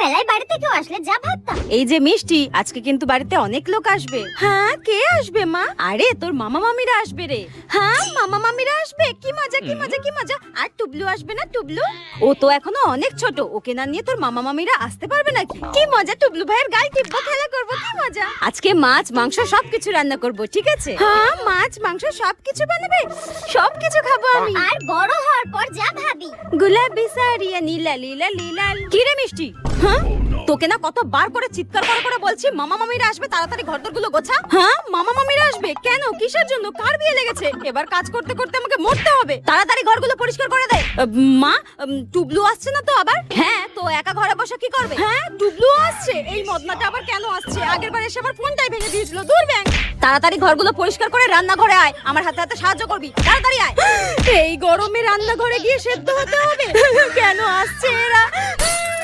বেলায় বাড়িতে কেউ আসলে যা ভাবতাম। এই যে মিষ্টি, আজকে কিন্তু বাড়িতে অনেক লোক আসবে। হ্যাঁ, কে আসবে মা? আরে তোর মামা মামিরা আসবে রে। হ্যাঁ, মামা মামিরা আসবে। কি মজা কি মজা কি মজা। আর টুবলু আসবে না? টুবলু ও তো এখনো অনেক ছোট, ওকে না নিয়ে তোর মামা মামিরা আসতে পারবে নাকি? কি মজা, টুবলু ভাইয়ের গাল টিপবো, খেলা করবো, কি মজা। আজকে মাছ মাংস সবকিছু রান্না করব, ঠিক আছে? হ্যাঁ, মাছ মাংস সবকিছু বানাবে, সবকিছু খাবো আমি। আর বড় হওয়ার পর যা ভাবি। গুলাবি সারিয়া নীলা লীলা লীলাল। কি রে মিষ্টি? হ্যাঁ, তোকে না কতবার করে চিৎকার করে করে বলছি মামা মামিরা আসবে, তাড়াতাড়ি ঘরদোরগুলো গোছা। হ্যাঁ, মামা মামিরা আসবে কেন? কিসের জন্য? কার বিয়ে লেগেছে? এবার কাজ করতে করতে আমাকে মরতে হবে। তাড়াতাড়ি ঘরগুলো পরিষ্কার করে দে। মা, টুবলু আসছে না তো আবার? হ্যাঁ, তো একা ঘরে বসে কি করবে? হ্যাঁ, টুবলু আসছে। এই মদনাটা আবার কেন আসছে? আগেরবার এসে আমার ফোনটাই ভেঙে দিয়েছিল। দূর ব্যাং। তাড়াতাড়ি ঘরগুলো পরিষ্কার করে রান্নাঘরে আয়, আমার হাতে হাতে সাহায্য করবি। তাড়াতাড়ি আয়। এই গরমে রান্নাঘরে গিয়ে সেদ্ধ হতে হবে। কেন আসছে এরা?